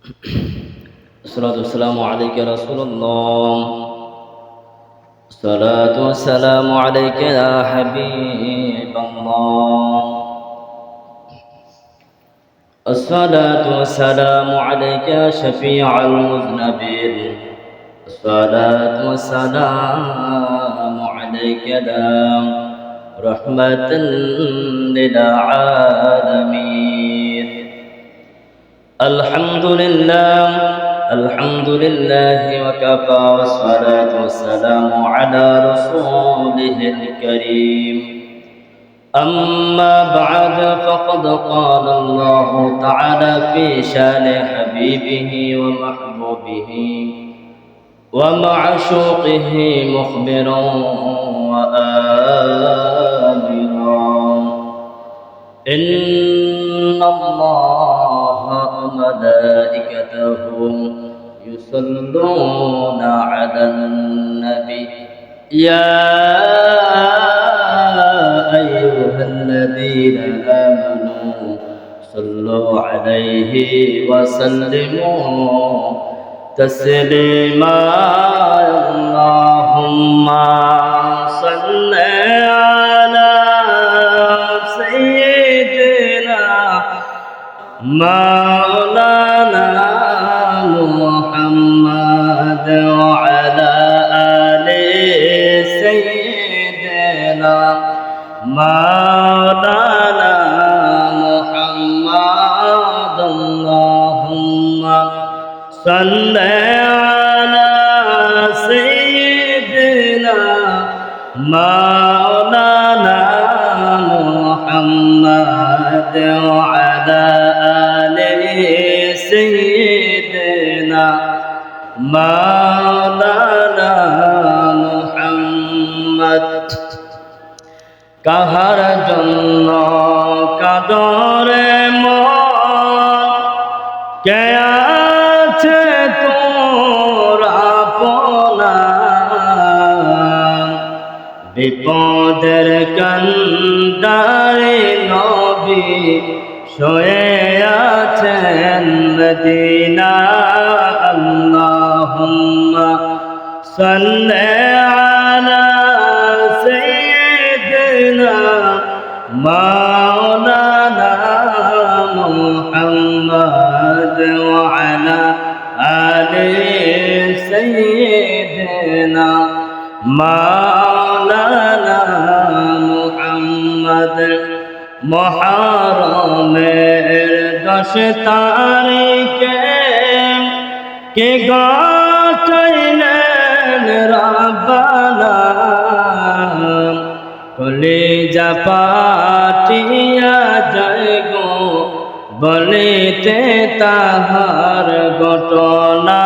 الصلاة والسلام عليك يا رسول الله. الصلاة والسلام عليك يا حبيب الله. الصلاة والسلام عليك يا شفيع المذنبين. الصلاة والسلام عليك يا رحمة للعالمين. الحمد لله الحمد لله وكفى، والصلاة والسلام على رسوله الكريم. أما بعد، فقد قال الله تعالى في شان حبيبه ومحبوبه ومعشوقه مخبرا وآمرا: إن الله وملائكته يصلون على النبي يا أيها الذين آمنوا صلوا عليه وسلموا تسليما. اللهم صل على سيدنا مولانا محمد وعلى آل سيدنا مولانا محمد. اللهم صل على سيدنا مولانا محمد وعلى آل سيدنا مولانا محمد. কাহার জন্য কাদরে মন, কে আছে তোর আপনা? বিপদের কান্ডারে নবী শুয়ে আছেন মদিনা। আল্লাহুম্মা সাল্লি আলা সাইয়্যিদিনা মাওলানা মুহাম্মদ ওয়া আলা আলি সাইয়্যিদিনা মাওলানা মুহাম্মদ। মুহররমের 10 তারিখে কে গাইলেন রাব্বানা, কলিজা পাটিয়া যায় গো বলিতে তাহার ঘটনা।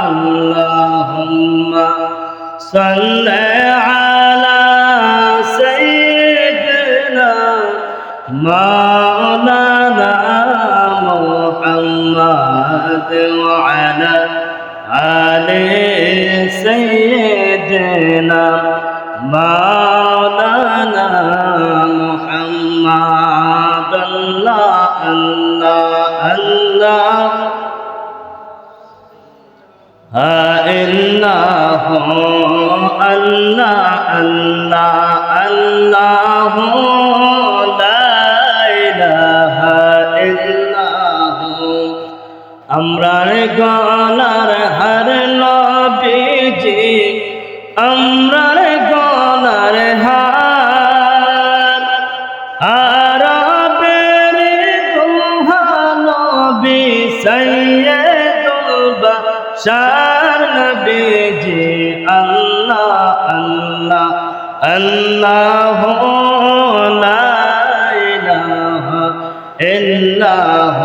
আল্লাহুম্মা সাল্লি আলা সাইয়্যিদিনা মাওলানা মুহাম্মদ ওয়া আলা আলি সাইয়্যিদিনা মাওলানা মুহাম্মদ। আল্লাহ আল্লাহ আল্লাহ ইল্লাহ আল্লাহ আল্লাহ আল্লাহ লা ইলাহা ইল্লাহ। আমরার গলার হার নবীজি, আমরার গলার হার, আরবের দুহা নবী সাইয়্যিদুল বাশার নবীজি। আল্লাহ আল্লাহ আল্লাহ লা ইলাহা ইল্লাহ।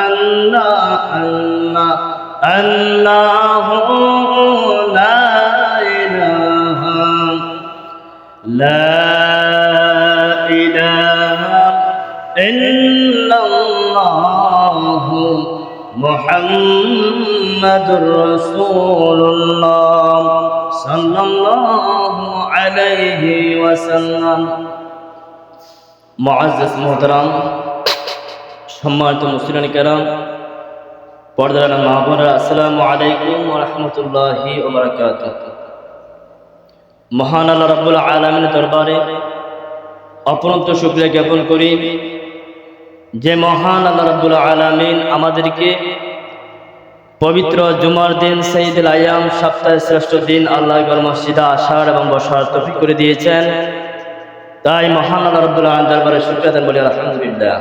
আল্লাহ আল্লাহ আল্লাহ লা ইলাহা লা ইলাহা ইল্লাল্লাহ মুহাম্মাদুর রাসূলুল্লাহ সাল্লাল্লাহু আলাইহি ওয়াসাল্লাম। মুআজ্জাজ মুহতারাম, সম্মানিত মুসলিম কেরাম, পর্দার মা বোনেরা, আসসালামু আলাইকুম ওয়া রাহমাতুল্লাহি ওয়া বারাকাতুহু। মহান আল্লাহ রাব্বুল আলামিনের দরবারে অপরন্ত শুকরিয়া জ্ঞাপন করি যে মহান আল্লাহ রাব্বুল আলামিন আমাদেরকে পবিত্র জুমার দিন সাইয়্যিদুল আইয়াম, সপ্তাহের শ্রেষ্ঠ দিন আল্লাহর মসজিদে আসার এবং বসার তৌফিক করে দিয়েছেন। তাই মহান আল্লাহ রাব্বুল আলামিনের দরবারে শুকরিয়া আদায় বলি আলহামদুলিল্লাহ।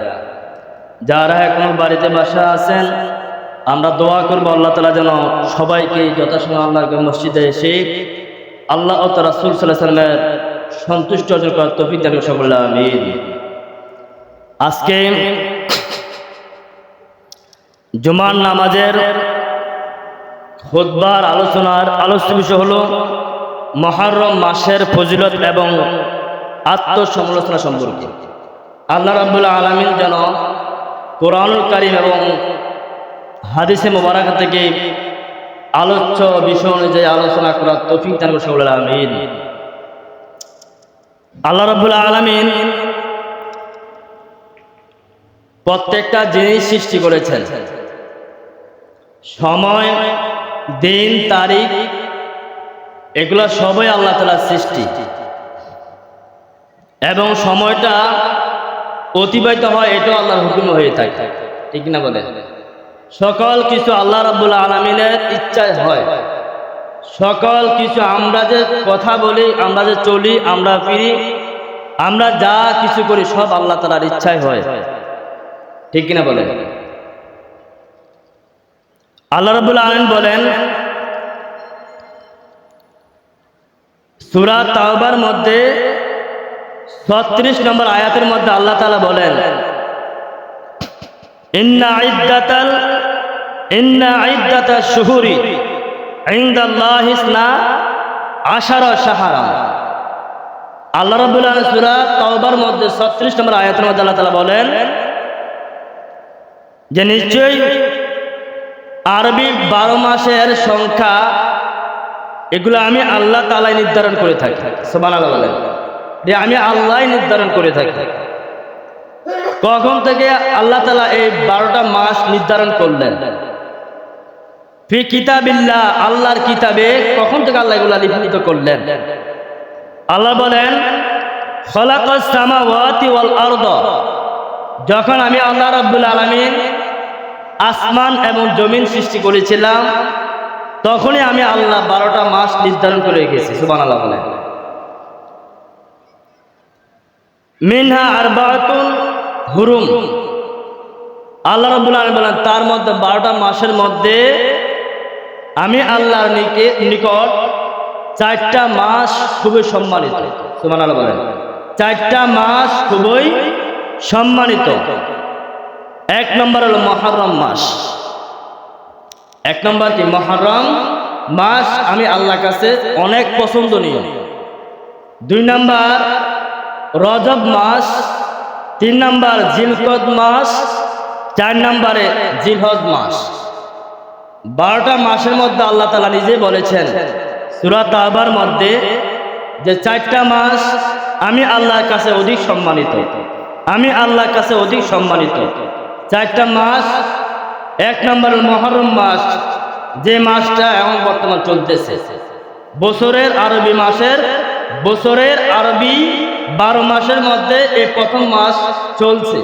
যারা এখনো বাড়িতে বাসা আছেন, আমরা দোয়া করবো আল্লাহ তাআলা যেন সবাইকে যথাসময় আল্লাহর মসজিদে এসে আল্লাহ ও তার রাসূল সাল্লাল্লাহু আলাইহি ওয়াসাল্লামের সন্তুষ্ট অর্জন করার তৌফিক দান করুন সকলে আমিন। আজকে জুমার নামাজের খুতবার আলোচনার আলোচ্য বিষয় হলো মুহররম মাসের ফজিলত এবং আত্মসমালোচনা সম্পর্কে। আল্লাহ রাব্বুল আলামিন যেন কোরআনুল কারীম এবং হাদিসে মুবারক থেকে আলোচ্য বিষয় অনুযায়ী আলোচনা করার তৌফিক দান করুন সকলে আমিন। আল্লাহ রাব্বুল আলামিন প্রত্যেকটা জিনিস সৃষ্টি করেছেন, সময়, দিন, তারিখ, এগুলো সবই আল্লাহ তাআলার সৃষ্টি এবং সময়টা অতিবাহিত হয় এটাও আল্লাহর হুকুম হয়ে থাকে, ঠিক না বলে? সকল কিছু আল্লাহ রাব্বুল আলামিনের ইচ্ছায় হয়। সকল কিছু আমরা যে কথা বলি, আমরা যে চলি, আমরা ফিরি, আমরা যা কিছু করি সব আল্লাহ তাআলার ইচ্ছায় হয়, ঠিক কিনা বলেন? আল্লাহ রাব্বুল আলামিন বলেন সূরা তাওবার মধ্যে 36 নম্বর আয়াতের মধ্যে আল্লাহ তাআলা বলেন ইন্না ইদ্দাতাশ শুহুরি ইনদাল্লাহি ইসনা আশারা শাহরা। আল্লাহ রাব্বুল আলামিন সূরা তাওবার মধ্যে 36 নম্বর আয়াতের মধ্যে আল্লাহ তাআলা বলেন যে নিশ্চয়ই আরবি 12 মাসের সংখ্যা এগুলো আমি আল্লাহ তাআলাই নির্ধারণ করে থাকি। সুবহানাল্লাহ বলেন যে আমি আল্লাহই নির্ধারণ করে থাকি। কখন থেকে আল্লাহ তাআলা এই 12টা মাস নির্ধারণ করলেন? ফি কিতাবিল্লাহ, আল্লাহর কিতাবে কখন থেকে আল্লাহ এগুলো লিখিত করলেন? আল্লাহ বলেন খালাকাস সামাওয়াতি ওয়াল আরদ, যখন আমি আল্লাহ রাব্বুল আলামিন আসমান এবং জমিন সৃষ্টি করেছিলাম তখনই আমি আল্লাহ 12টা মাস নির্ধারণ করে রেখেছি। সুবহানাল্লাহ বলেন মিনহা আরবাতুন হুরুম। আল্লাহ রাব্বুল আলামিন বলেন তার মধ্যে 12টা মাসের মধ্যে আমি আল্লাহর নিকট 4টা মাস খুবই সম্মানিত। সুবহানাল্লাহ বলেন 4টা মাস খুবই সম্মানিত। এক নম্বর হলো মুহররম মাস। এক নম্বর কি? মুহররম মাস আমি আল্লাহর কাছে অনেক পছন্দনীয়। 2 নম্বর রজব মাস, 3 নম্বর জিলকদ মাস, 4 নম্বরে জিলহজ মাস। 12টা মাসের মধ্যে আল্লাহ তাআলা নিজে বলেছেন সূরা তাওবার মধ্যে যে 4টা মাস আমি আল্লাহর কাছে অধিক সম্মানিত, আমি আল্লাহর কাছে অধিক সম্মানিত। 4টা মাস, 1 নম্বর মুহররম মাস, যে মাসটা এখন বর্তমান চলতেছে। বছরের আরবি 12 মাসের মধ্যে এই প্রথম মাস চলছে।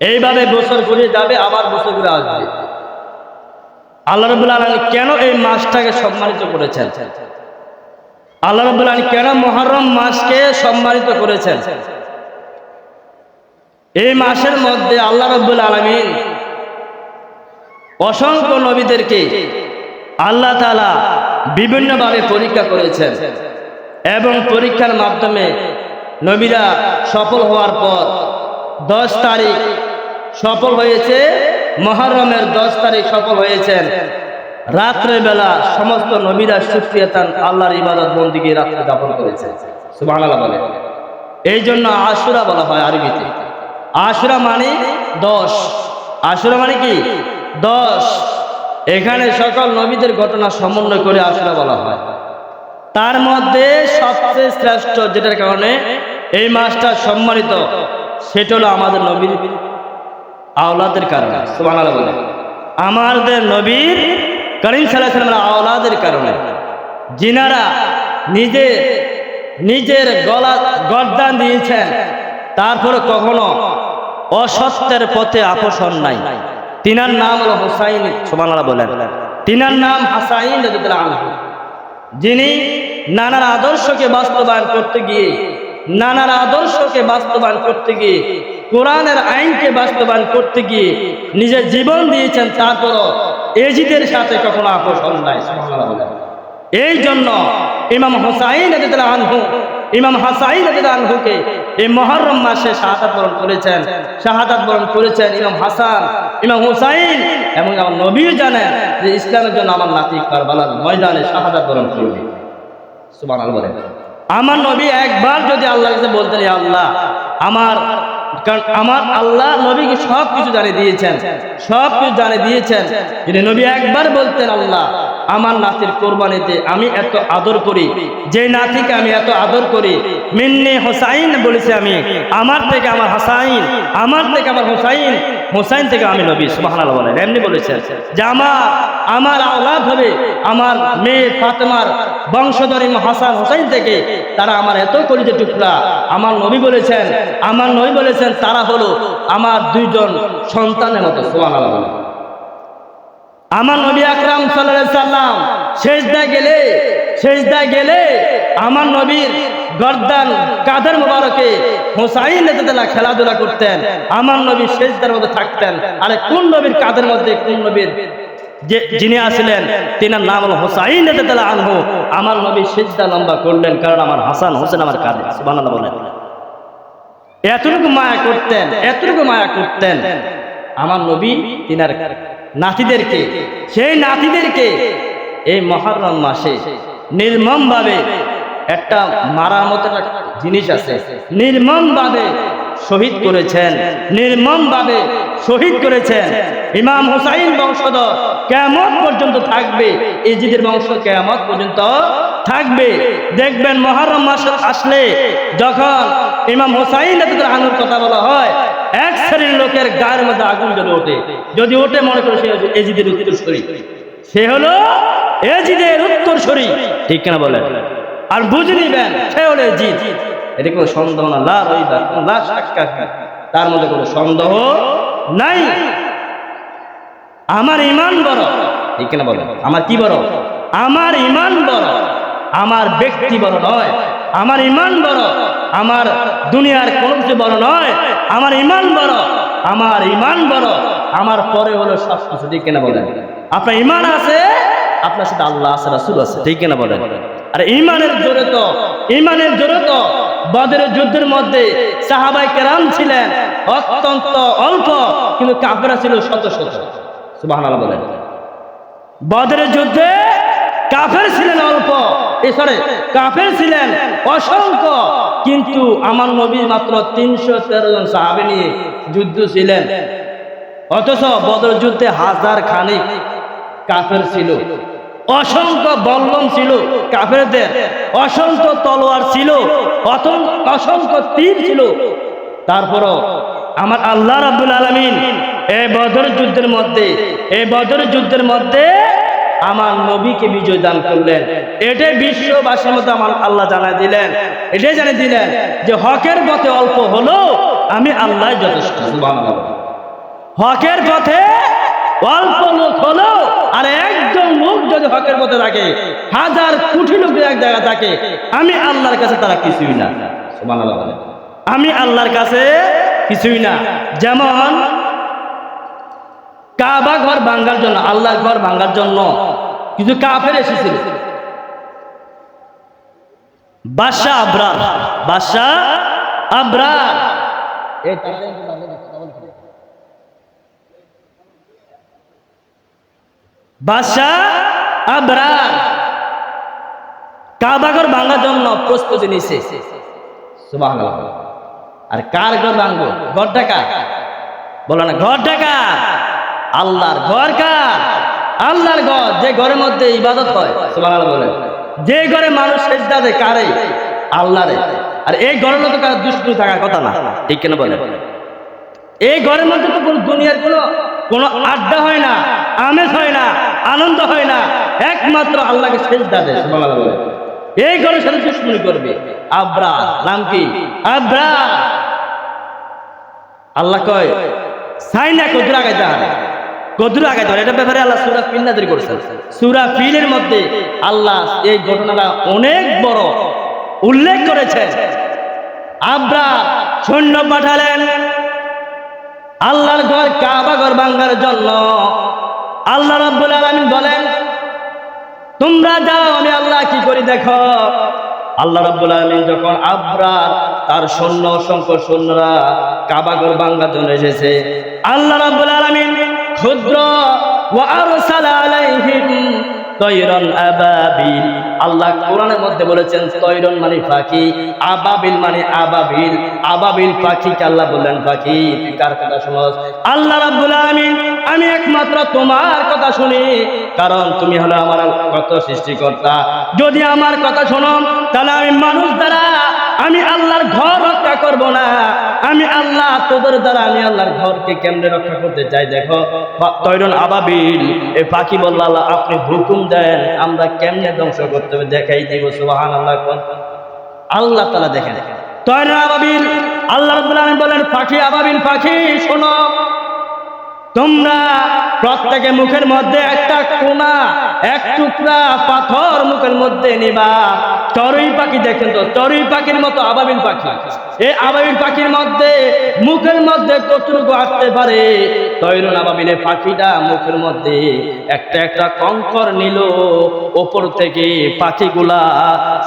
এইভাবে বছর ঘুরে যাবে, আবার বছর ঘুরে আসবে। আল্লাহ রাব্বুল আলামিন কেন এই মাসটাকে সম্মানিত করেছেন? আল্লাহ রাব্বুল আলামিন কেন মুহররম মাসকে সম্মানিত করেছেন? এই মাসের মধ্যে আল্লাহ রাব্বুল আলামিন অসংখ্য নবীদেরকে আল্লাহ তাআলা বিভিন্নভাবে পরীক্ষা করেছেন এবং পরীক্ষার মাধ্যমে নবীরা সফল হওয়ার পর 10 তারিখ সফল হয়েছে, মুহররমের 10 তারিখ সফল হয়েছেন। রাত্রে বেলা সমস্ত নবীরা শুকরিয়াতান আল্লাহর ইবাদত বন্দেগী রাত্রে যাপন করেছে। সুবহানাল্লাহ বলে এই জন্য আশুরা বলা হয় আরবিতে। আশুরা মানে 10। আশুরা মানে কি? 10। এখানে সকল নবীদের ঘটনা সমন্বয় করে আশুরা বলা হয়। তার মধ্যে সবচেয়ে শ্রেষ্ঠ যেটার কারণে এই মাসটা সম্মানিত সেটা হলো আমাদের নবীর আওলাদের কারণে। সুবহানাল্লাহ বলে, আমাদের নবীর করিম সাল্লাল্লাহু আলাইহি ওয়াসাল্লামের আওলাদের কারণে, যিনারা নিজের গর্দান দিয়েছেন, তারপরে কখনো অসত্যের পথে আপোষণ নাই। তিনার নাম হলো হুসাইন। সুবহানাল্লাহ বলেন। তিনার নাম হাসাইন রাদিয়াল্লাহু আনহু, যিনি নানার আদর্শকে বাস্তবায়ন করতে গিয়ে কোরআনের আইনকে বাস্তবায়ন করতে গিয়ে নিজের জীবন দিয়েছেন, তারপরও এজিদের সাথে কখনো আপোষণ নাই। সুবহানাল্লাহ বলেন। এই জন্য ইমাম হুসাইন রাদিয়াল্লাহু আনহুকে এই মুহররম মাসে শাহাদাত বরণ করেছেন ইমাম হাসান, ইমাম হুসাইন। এবং আমার নবী জানেন যে ইসলামের জন্য আমার নাতি কারবালার ময়দানে শাহাদাত বরণ করবে। সুবহানাল্লাহ বলেন। আমার নবী একবার যদি আল্লাহর কাছে বলতেন, ইয়া আল্লাহ, আমার আল্লাহ নবীকে সব কিছু জানিয়ে দিয়েছেন, যদি নবী একবার বলতেন, আল্লাহ, আমার নাতির কোরবানিতে আমি এত আদর করি, যে নাতিকে আমি এত আদর করি, মিন্নি হুসাইন বলেছি আমি, আমার থেকে আমার হাসাইন, আমার থেকে আমার হুসাইন, হুসাইন থেকে আমি নবী। সুবহানাল্লাহ বলেন। এমনি বলেছেন যে আমার আওলাদ হবে, আমার মেয়ে ফাতেমার বংশধর ইমাম হাসান হুসাইন থেকে, তারা আমার এত কলিজার টুকরা। আমার নবী বলেছেন তারা হলো আমার দুইজন সন্তানের মতো। সুবহানাল্লাহ বলেন। আমার নবী আকরাম সাল্লাল্লাহু আলাইহি সাল্লাম সেজদায় গেলে আমার নবীর গর্দান কাঁধের মোবারকে হুসাইন রাদিয়াল্লাহু খেলাধুলা করতেন, আমার নবী সেজদার মধ্যে থাকতেন। আরে কোন নবীর কাঁধের মধ্যে, কোন নবীর যিনি আসলেন তিনার নাম হলো হুসাইন রাদিয়াল্লাহু আনহু। আমার নবী সেজদা লম্বা করলেন, কারণ আমার হাসান হোসেন আমার কাঁধে। সুবহানাল্লাহ বলেন। এতটুকু মায়া করতেন আমার নবী তিনার নাতিদেরকে। সেই নাতিদেরকে এই মুহররম মাসে নির্মমভাবে একটা মারার মতো একটা জিনিস আছে, নির্মমভাবে শহীদ করেছেন। ইমাম হুসাইন বংশধর কিয়ামত পর্যন্ত থাকবে, এজিদের বংশ কিয়ামত পর্যন্ত থাকবে। দেখবেন মুহররম মাস আসলে যখন ইমাম হুসাইন রাদিয়াল্লাহু আনহুর কথা বলা হয়, এক শ্রেণীর লোকের গায়ের মধ্যে আগুন জ্বলে ওঠে। যদি ওঠে, মনে করে সে এজিদের উত্তরসূরি, সে হলো এজিদের উত্তরসূরি। ঠিক কিনা বলেন? আর বুঝে নিবেন সে হলো এজিদ। এটা কোনো সন্দেহ না, লা শাক্কা, তার মধ্যে কোনো সন্দেহ নাই। আমার ঈমান বড়। ঠিক কিনা বলেন? আমার কি বড়? আমার ঈমান বড়। আমার ব্যক্তি বড় নয়, আমার ঈমান বড়। আমার দুনিয়ার কোনো কিছু বড় নয়, আমার ঈমান বড়। আমার পরে হলো সব কিছু। ঠিক কিনা বলেন? আপনার ঈমান আছে, আপনার সাথে আল্লাহ আছে, রাসূল আছে। ঠিক কিনা বলেন? আর ঈমানের জোরে তো বদরের যুদ্ধের মধ্যে সাহাবায়ে কেরাম ছিলেন অত্যন্ত অল্প, কিন্তু কাফেররা ছিল শত শত। সুবহানাল্লাহ বলেন। বদরের যুদ্ধে কাফের ছিলেন কাফের ছিলেন অসংখ্য, কিন্তু আমার নবী মাত্র 313 জন সাহাবী নিয়ে যুদ্ধ ছিলেন। অথচ বদর যুদ্ধে হাজার খানিক কাফের ছিল, অসংখ্য বল্লম ছিল কাফেরদের, অসংখ্য তলোয়ার ছিল, অসংখ্য তীর ছিল। তারপরও আমার আল্লাহ রাব্বুল আলামিন এই বদর যুদ্ধের মধ্যে আমার নবীকে বিজয় দান করলেন। এটাই বিশ্ববাসীর মধ্যে আমার আল্লাহ জানিয়ে দিলেন যে হকের পথে অল্প হলো আমি আল্লাহ যথেষ্ট। সুবহানাল্লাহ। হকের পথে অল্প লোক হলো, আর একজন লোক যদি হকের পথে থাকে, হাজার কোটি লোক এক জায়গায় থাকে, আমি আল্লাহর কাছে তারা কিছুই না। সুবহানাল্লাহ। আমি আল্লাহর কাছে কিছুই না। যেমন কাবা ঘর ভাঙার জন্য, আল্লাহর ঘর ভাঙার জন্য কিছু কাফের এসেছিল। বাদশাহ আবরার কাবা ঘর ভাঙার জন্য প্রস্তুতি নিছে। সুবহানাল্লাহ। আর কার ঘর ভাঙবো? ঘরটা কার? বলো না, ঘরটা কার? আল্লাহর ঘর। কার? আল্লাহর ঘর, যে ঘরের মধ্যে ইবাদত হয়। সুবহানাল্লাহ বলেন। যে ঘরে মানুষ সেজদা দেয়, কারে? আল্লাহরে। আর এই ঘরের মধ্যে কার দুষ্টু থাকার কথা না। ঠিক কেন বলে? এই ঘরের মধ্যে তো কোনো দুনিয়ার কোনো আড্ডা হয় না, আমেজ হয় না, আনন্দ হয় না, একমাত্র আল্লাহকে সেজদা দেয়। সুবহানাল্লাহ বলে। এই ঘরের সাথে দুশমনি করবে আব্রা, নাম কি? আব্রা। আল্লাহ কয় সাই না কদুর আগাইতে হবে, কদুর আগাইতে হবে। এটা ব্যাপারে আল্লাহ সূরা ফিল নাযিল করেছেন। সূরা ফিলের মধ্যে আল্লাহ এই ঘটনাটা অনেক বড় উল্লেখ করেছেন। আব্রা সৈন্য পাঠালেন আল্লাহর ঘর কাবা ঘর ভাঙার জন্য। আল্লাহ রাব্বুল আলামিন বলেন তোমরা যাও, আমি আল্লাহ কি করি দেখো। আল্লাহ রাব্বুল আলামিন যখন আব্রা তার সৈন্য, অসংখ্য সৈন্যরা কাবা ঘর ভাঙার জন্য এসেছে, আল্লাহ রাব্বুল আলামিন ক্ষুদ্র ওয়া আরসালা আলাইহিম তয়রান আবাবিল। আল্লাহ কোরআনের মধ্যে বলেছেন তয়রন মানে পাখি, আবাবিল মানে আবাবিল। আবাবিল পাখিকে আল্লাহ বললেন পাখি, তুই কার কথা শুনস? আল্লাহ রাব্বুল আলামিন আমি একমাত্র তোমার কথা শুনি, কারণ তুমি হলো আমার কত সৃষ্টিকর্তা। যদি আমার কথা শোনো তাহলে আমি মানুষ দ্বারা আমি আল্লাহর ঘর রক্ষা করব না। আমি আল্লাহ তোদের দ্বারা আমি আল্লাহর ঘরকে কেমনে রক্ষা করতে চাই দেখো। তয়রন আবাবিল, এই পাখি বলল আল্লাহ আপনি হুকুম দেন আমরা কেমনে ধ্বংস করতে হবে দেখাই দিব। সুবহানাল্লাহ। আল্লাহ তাআলা দেখেন তয়রন আবাবিল। আল্লাহ রাব্বুল আলামিন বলেন পাখি আবাবিল পাখি শোনো, তোমরা প্রত্যেকে মুখের মধ্যে একটা কোনা, এক টুকরা পাথর মুখের মধ্যে নিবা। চড়ুই পাখি দেখেন তো, চড়ুই পাখির মতো আবাবিল পাখি, এই আবাবিল পাখির মধ্যে মুখের মধ্যে কতটুকু আসতে পারে। তয়রন আবাবিলের পাখিটা মুখের মধ্যে একটা একটা কঙ্কর নিল, ওপর থেকে পাখিগুলা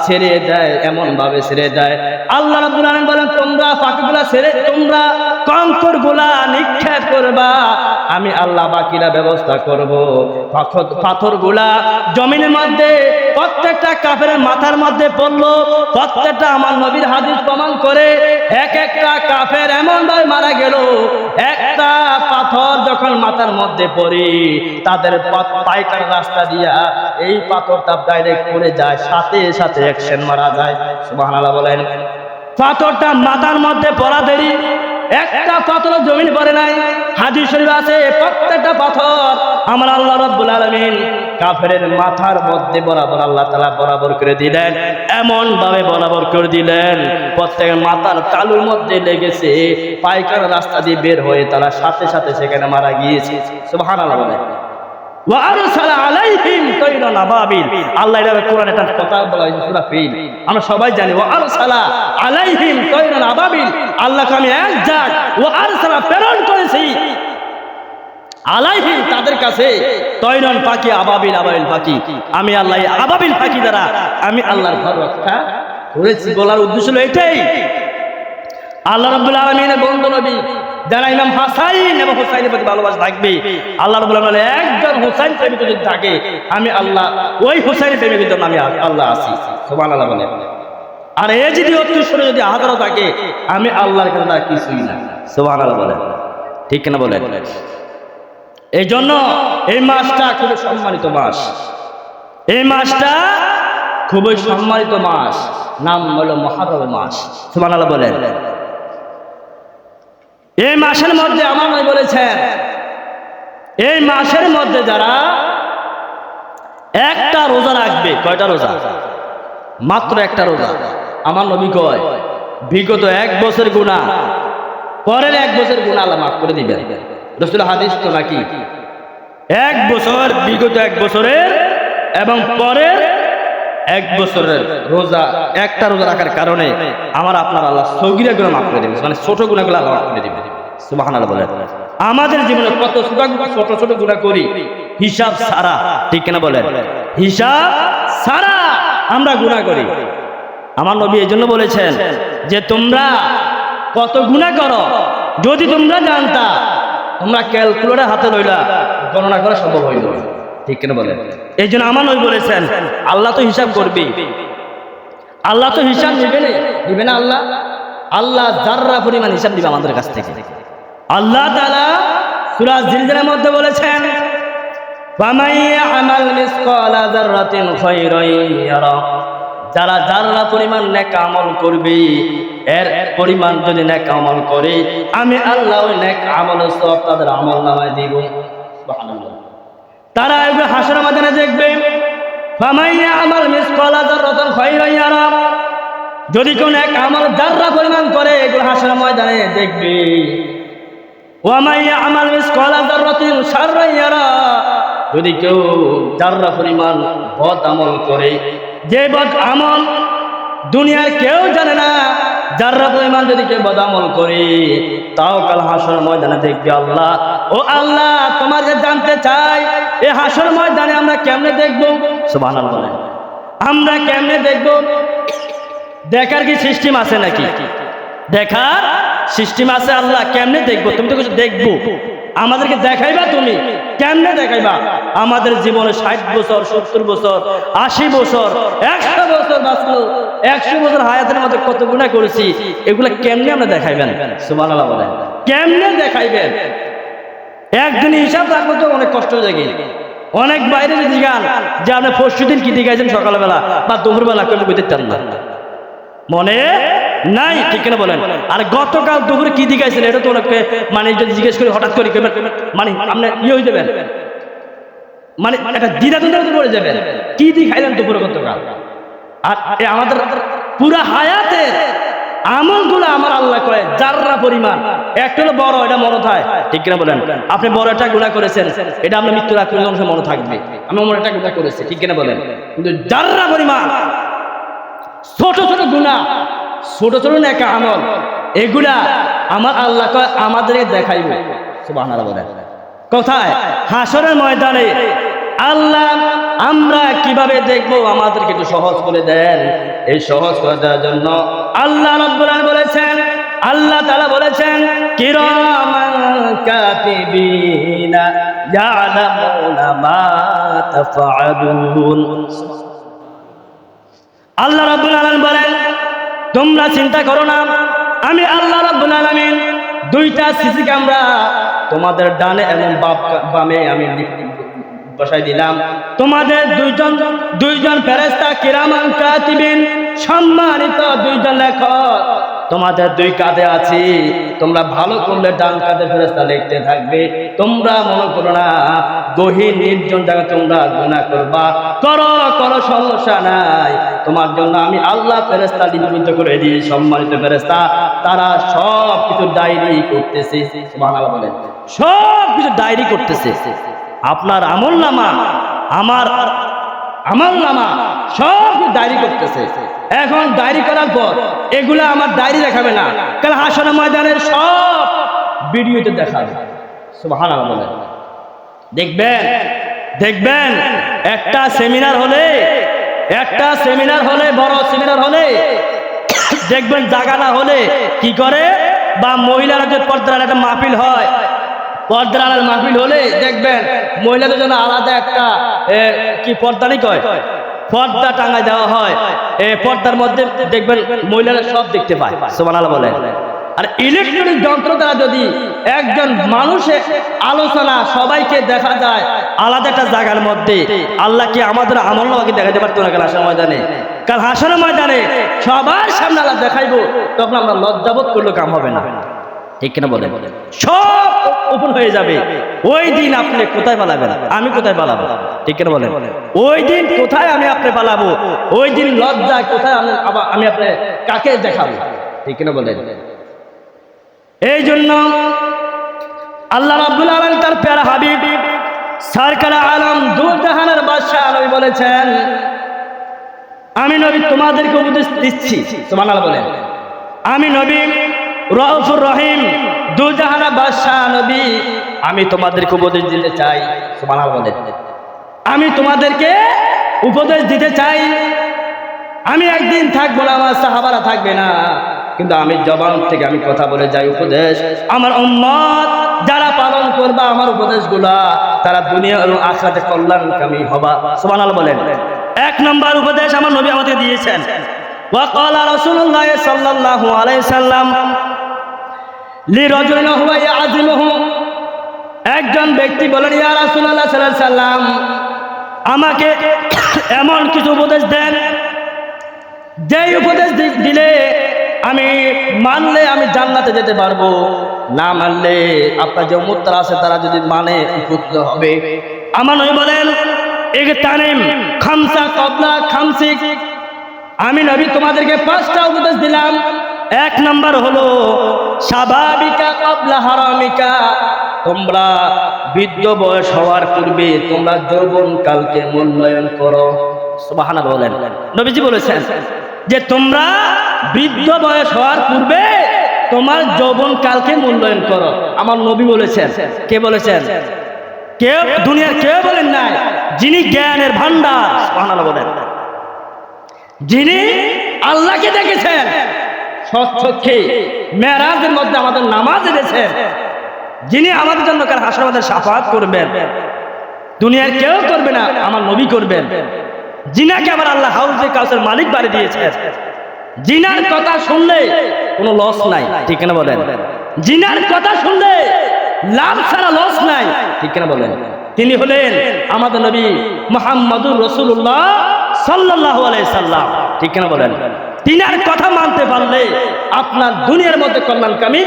ছেড়ে দেয়, এমন ভাবে ছেড়ে দেয়। আল্লাহ রাব্বুল আলামিন বলেন তোমরা পাখিগুলা ছেড়ে তোমরা কঙ্কর গুলা নিক্ষেপ করবা, আমি আল্লাহ বাকিরা ব্যবস্থা করব। পাথর গুলা জমিনের মধ্যে প্রত্যেকটা কাফেরের মাথার মধ্যে পড়লো। প্রত্যেকটা আমার নবীর হাদিস প্রমাণ করে এক একটা কাফের এমন ভাবে মারা গেল, একটা পাথর যখন মাথার মধ্যে পড়ে তাদের পায়খার রাস্তা দিয়া এই পাথরটা ডাইরেক্ট পড়ে যায়, সাথে সাথে অ্যাকশন মারা যায়। সুবহানাল্লাহ বলেন। পাথরটা মাথার মধ্যে পড়া দেরি, একটা পাথর জমিন পড়ে নাই। হাদিস শরীফ আছে প্রত্যেকটা পাথর আমার আল্লাহ রাব্বুল আলামিন কাফেরের মাথার মধ্যে বরাবর আল্লাহ তাআলা বরাবর করে দিলেন, এমন ভাবে বরাবর করে দিলেন প্রত্যেকের মাথার তালুর মধ্যে লেগেছে, পায়খানা রাস্তা দিয়ে বের হয়ে তারা সাথে সাথে সেখানে মারা গিয়েছে। সুবহানাল্লাহ বলেন। ওয়া আরসালা আলাইহিম তয়রান আবাবিল। আল্লাহ এর কোরআনে একটা কথা বলা হয়েছে সূরা ফিল, আমরা সবাই জানি। ওয়া আরসালা আলাইহিম তয়রান আবাবিল, আল্লাহকে আমি এক জাত ওয়া আরসালা প্রেরণ করেছি আলাইহিম তাদের কাছে তয়রান পাখি আবাবিল, আবাবিল পাখি। আমি আল্লাহ আবাবিল পাখি দ্বারা আমি আল্লাহর ঘর রক্ষা করেছি। বলার উদ্দেশ্য হলো এটাই। আল্লাহ রাব্বুল আলামিনের বন্ধু নবী যারা ইমাম হাসাইন এবং হুসাইনের প্রতি ভালোবাসা থাকবে, আল্লাহ রাব্বুল আলামিন একজন হুসাইন প্রেমিক যদি থাকে আমি আল্লাহ ওই হুসাইনের প্রেমিকের জন্য আমি আল্লাহ আছি। সুবহানাল্লাহ বলেন। আর এই যদি অত্যুষরে যদি হাজারো থাকে আমি আল্লাহর কাছে তার কিছুই না। সুবহানাল্লাহ বলেন। ঠিক কিনা বলেন? এই জন্য এই মাসটা খুবই সম্মানিত মাস। এই মাসটা খুবই সম্মানিত মাস, নাম হলো মুহররম মাস। সুবহানাল্লাহ বলেন। এই মাসের মধ্যে আমার নবী বলেছেন এই মাসের মধ্যে যারা একটা রোজা রাখবে, কয়টা রোজা? মাত্র একটা রোজা। আমার নবী কয় বিগত এক বছর গুনাহ পরের এক বছর গুনাহ আল্লাহ মাফ করে দিবেন। রাসূল হাদিস তো নাকি এক বছর বিগত এক বছরের এবং পরের এক বছরের রোজা, একটা রোজা রাখার কারণে আমার আপনার আল্লাহ সগীরা গুনাহ মাফ করে দিবেন, মানে ছোট গুনাহগুলো আল্লাহ মাফ করে দিবেন। সুবহানাল্লাহ বলেন। আমাদের জীবনে কত ছোট ছোট গুনাহ করি হিসাব ছাড়া, ঠিক কিনা বলেন? হিসাব ছাড়া আমরা গুনাহ করি। আমার নবী এই জন্য বলেছেন যে তোমরা কত গুনাহ করো যদি তোমরা জানতা, তোমরা ক্যালকুলেটর হাতে লইলা গণনা করা সম্ভব হইল। ঠিক কিনা বলেন? এই জন্য আমার নবী বলেছেন আল্লাহ তো হিসাব করবে, আল্লাহ তো হিসাব দিবে না। আল্লাহ যাররা পরিমাণ হিসাব দিবে আমাদের কাছ থেকে। আল্লাহ তাআলা সূরা জিলজিলার মধ্যে বলেছেন ফামান ইয়ামাল মিসকালা যাররাতিন খায়রান ইয়ারা, যারা যারা পরিমাণ নেক আমল করবে, এর পরিমাণ যদি নেক আমল করে, আমি আল্লাহ ওই নেক আমলের সওয়াব তাদের আমল নামায় দিব। সুবহানাল্লাহ। তারা এগুলো হাসরের ময়দানে দেখবে, ফামাইয়া আমাল মিসকালা যাররাতিন খায়রান ইয়ারা, যদি কোন এক আমল যাররা পরিমাণ করে, এগুলো হাসরের ময়দানে দেখবে। ওয়ামাইয়া আমাল মিসকালা যাররাতিন শাররান ইয়ারা, যদি কেউ যাররা পরিমাণ বদ আমল করে, যে বদ আমল দুনিয়ার কেউ জানে না, যাররা পরিমাণ যদি কেউ বদ আমল করে, তাও কাল হাসরের ময়দানে দেখবে আল্লাহ, ও আল্লাহ তোমার যে জানতে চাই এই হাসরের ময়দানে আমরা কেমনে দেখব? সুবহানাল্লাহ। আমরা কেমনে দেখব? দেখার কি সিস্টেম আছে নাকি? দেখার সিস্টেম আছে? আল্লাহ কেমনে দেখবো? তুমি তো কিছু দেখবো, আমাদেরকে দেখাইবা, তুমি কেমনে দেখাইবা? আমাদের জীবনে 60 বছর, 70 বছর, 80 বছর, 100 বছর বাঁচলো, 100 বছর হায়াতের মধ্যে কত গুনাহ করেছি, এগুলা কেমনে আমরা দেখাইবেন? সুবহানাল্লাহ বলেন, কেমনে দেখাইবেন? একদিন হিসাব রাখবো তো অনেক কষ্ট হয়ে যায়। অনেক বাইরে যদি গান যে আপনি পরশুদিন কি দেখাইছেন সকালবেলা বা দুপুরবেলা, কেউ বুঝতে না, মনে নাই, ঠিক না বলেন? আর গতকাল দুপুরে কি দেখাইছেন এটা তো অনেকে মানে যদি জিজ্ঞেস করি হঠাৎ করে মানে আপনি ইয়ে হয়ে যাবেন, মানে একটা দ্বিধাদ্বন্দ্বের পড়ে যাবেন, কি দেখাইলেন দুপুরে গতকাল। আর আমাদের পুরা হায়াতের আমলগুলো আমার আল্লাহ কয় যাররা পরিমাণ, একটা হলো বড়, এটা মনে থাকে, ঠিক কিনা বলেন? আপনি বড় একটা গুনাহ করেছেন, এটা আপনার মৃত্যুর আগ পর্যন্ত মনে থাকবে, আমি বড় একটা গুনাহ করেছি, ঠিক কিনা বলেন? কিন্তু যাররা পরিমাণ ছোট ছোট গুনাহ, ছোট ছোট নেক আমল, এগুলা আমার আল্লাহ কয় আমাদেরকে দেখাইবে। সুবহানাল্লাহ বলেন। কোথায়? হাসরের ময়দানে। আল্লাহ আমরা কিভাবে দেখবো আমাদেরকে একটু সহজ করে দেন। এই সহজ করে দেওয়ার জন্য আল্লাহ রাব্বুল আলামিন বলেছেন, আল্লাহ তাআলা বলেছেন, কিরামান কাতিবিনা ইয়ালামুনা মা তাফআলুন। আল্লাহ রাব্বুল আলামিন বলেন, তোমরা চিন্তা করো না, আমি আল্লাহ রাব্বুল আলামিন দুইটা সিসি ক্যামেরা তোমাদের ডানে এবং বামে আমি বসাই দিলাম। তোমাদের দুইজন ফেরেশতা কিরামান কাতিবিন, সম্মানিত দুইজন লেখক তোমাদের দুই কাঁধে আছে। তোমরা ভালো করলে ডান কাঁধে ফেরেশতা লিখতে থাকবে। তোমরা মনে করো না গহীন নির্জন জায়গায় তোমরা গুনাহ করবা, করো করো, সমস্যা নাই। তোমার জন্য আমি আল্লাহ ফেরেশতা লিপিবদ্ধ করে দিই। সম্মানিত ফেরেশতা তারা সব কিছু ডায়েরি করতেছে। সুবহানাল্লাহ বলেন, সব কিছু ডায়েরি করতেছে। আপনার আমলনামা, আমার আমলনামা সব ডায়েরি করতেছে। এখন ডায়েরি করার পর এগুলা আমার ডায়েরি দেখাবে না, কাল হাসরের ময়দানের সব ভিডিওতে দেখাবে। সুবহানাল্লাহ বলেন। দেখবেন দেখবেন একটা সেমিনার হলে বড় সেমিনার হলে দেখবেন জায়গা না হলে কি করে, বা মহিলারা যে পর্দার একটা মাহফিল হয়, পর্দার মাহফিল হলে দেখবেন মহিলাদের জন্য আলাদা একটা কি পর্দানি কয়, পর্দা টাঙায় দেওয়া হয়। পর্দার মধ্যে দেখবেন মহিলারা সব দেখতে পায়। সুবহানাল্লাহ বলেন। আর ইলেকট্রনিক যন্ত্র দ্বারা যদি একজন মানুষের আলোচনা সবাইকে দেখা যায় আলাদা একটা জায়গার মধ্যে, আল্লাহ কি আমাদের আমলনামাকে দেখাতে পারতো না? কাল হাসরের ময়দানে, কাল হাসরের ময়দানে সবার সামনে আল্লাহ দেখাইবো, তখন আমরা লজ্জাবোধ করলে কাম হবে না, ঠিক কিনা বলেন? সব ওপেন হয়ে যাবে। ওই দিন আপনি কোথায় পালাবেন? আমি কোথায় পালাবো? ঠিক কিনা বলেন? ওই দিন কোথায় আমি আপনি পালাবো? ওই দিন লজ্জা কোথায় আমি আপনি কাকে দেখাবো? ঠিক কিনা বলেন? এই জন্য আল্লাহ রাব্বুল আলামিন তার প্যারা হাবিব সরকার আলম দু জাহানের বাদশা নবী বলেছেন, আমি নবী তোমাদেরকে উপদেশ দিচ্ছি। সুবহানাল্লাহ বলেন। আমি নবী রউফুর রহিম দু জাহানের বাদশা নবী, আমি তোমাদেরকে উপদেশ দিতে চাই। সুবহানাল্লাহ বলেন। আমি তোমাদেরকে উপদেশ দিতে চাই। আমি একদিন থাকবো না, আমার সাহাবারা থাকবে না, কিন্তু আমি জবান থেকে আমি কথা বলে যাই উপদেশ। আমার উম্মত যারা পালন করবা আমার উপদেশগুলা, তারা দুনিয়া এবং আখিরাতে কল্যাণকামী হবা। সুবহানাল্লাহ বলেন। এক নম্বর উপদেশ আমার নবী আমাদের দিয়েছেন, ওয়া ক্বালা রাসূলুল্লাহ সাল্লাল্লাহু আলাইহি সাল্লাম লিরাজুলিন হুয়া ইয়াযিমুহু। একজন ব্যক্তি বলেন, ইয়া রাসূলুল্লাহ সাল্লাল্লাহু আলাইহি সাল্লাম আমাকে এমন কিছু উপদেশ দেন যেই উপদেশ দিলে আমি মানলে আমি জান্নাতে যেতে পারবো, না মানলে আপনার যে উম্মতরা আছে তারা যদি মানে উপকৃত হবে। আমার নবী বলেন ইগতানিম খামসা ক্বাবলা খামসিক, আমি নবী তোমাদেরকে 5টা উপদেশ দিলাম। 1 নাম্বার হলো শাবাবিকা ক্বাবলা হারামিকা, তোমরা বৃদ্ধ বয়স হওয়ার পূর্বে তোমরা যৌবন কালকে মূল্যায়ন করো। সুবহানাল্লাহ বলেন। নবীজি বলেছেন যে তোমরা বৃদ্ধ বয়স হওয়ার পূর্বে তোমার যৌবন কালকে মূল্যায়ন করো। আমার নবী বলেছেন। কে বলেছেন? কেউ দুনিয়ার কেউ বলেন নাই, যিনি জ্ঞানের ভান্ডার, সুবহানাল্লাহ বলেন, যিনি আল্লাহকে দেখেছেন সচক্ষে, মেরাজের মধ্যে আমাদের নামাজ এনেছেন, যিনি আমাদের জন্য কাল হাসরে আমাদের শাফাআত করবেন, দুনিয়ার কেউ করবে না, আমার নবী করবেন। জিনাকে আবার আল্লাহ হাউজে কাউসার মালিক বাড়ি দিয়েছেন। জিনার কথা শুনলে কোনো লস নাই, ঠিক না বলেন? জিনার কথা শুনলে লাভ ছাড়া লস নাই, ঠিক না বলেন? তিনি হলেন আমাদের নবী মুহাম্মদুর রাসূলুল্লাহ সাল্লাল্লাহু আলাইহি সাল্লাম, ঠিক না বলেন? তিনার কথা মানতে পারলে আপনার দুনিয়ার মধ্যে কল্যাণকামী,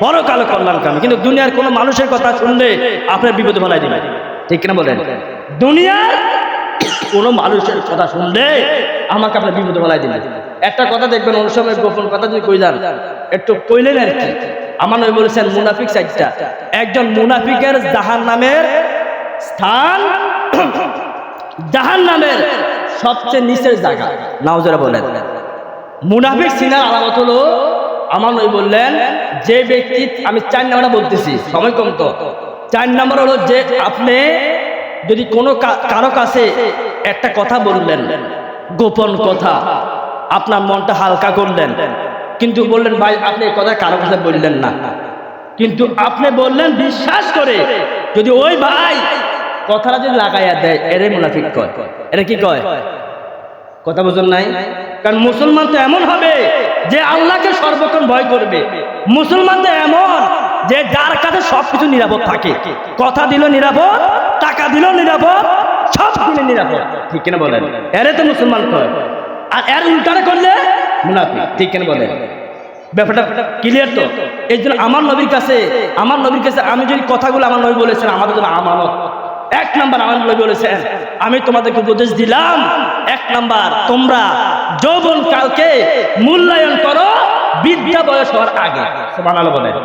পরকালে কল্যাণকামী। কিন্তু দুনিয়ার কোনো মানুষের কথা শুনলে আপনার বিপদে ফেলাই দিবে, ঠিক না বলেন? দুনিয়ার কোনো মানুষের কথা শুনলে আমাকে আপনার বিপদে ফেলাই দিবে। একটা কথা দেখবেন, অন্য সময় গোপন কথা যদি কই যান একটু কইলেন আর কি। আমার নবী বলেছেন মুনাফিক 4টা। একজন মুনাফিকের জাহান্নামের স্থান জাহান্নামের সবচেয়ে নিচের জায়গা। নাউজুবিল্লাহ বলেন। মুনাফিক চিনার আলামত হলো, আমার নবী বললেন যে ব্যক্তি, আমি 4 নাম্বারটা বলতেছি, সময় কম তো। 4 নাম্বার হলো যে আপনি যদি কোনো কারো কাছে একটা কথা বললেন, গোপন কথা, আপনার মনটা হালকা করলেন, কিন্তু বললেন ভাই আপনি এই কথা কারো কাছে বললেন না, কিন্তু আপনি বললেন বিশ্বাস করে, যদি ওই ভাই কথাটা যদি লাগাইয়া দেয়, এরে মুনাফিক কয়। এরা কি কয়? কথা বুঝুন নাই? কারণ মুসলমান তো এমন হবে যে আল্লাহকে সর্বক্ষণ ভয় করবে। মুসলমান তো এমন যে যার কাছে সবকিছু নিরাপদ থাকে, কথা দিল নিরাপদ, টাকা দিল নিরাপদ, সব দিলে নিরাপদ, ঠিক কিনা বলেন? এরে তো মুসলমান কয়। আর এর উল্টাটা করলে মুনাফিক, ঠিক কিনা বলেন? ব্যাপারটা ক্লিয়ার তো? এই জন্য আমার নবীর কাছে আমি যদি কথাগুলো আমার নবী বলেছেন আমাদের জন্য আমানত। 1 নাম্বার আমার নবী বলেছেন আমি তোমাদেরকে উপদেশ দিলাম, 1 নাম্বার তোমরা যৌবন কালকে মূল্যায়ন করো বৃদ্ধা বয়স হওয়ার আগে। সুবহানাল্লাহ বলেন।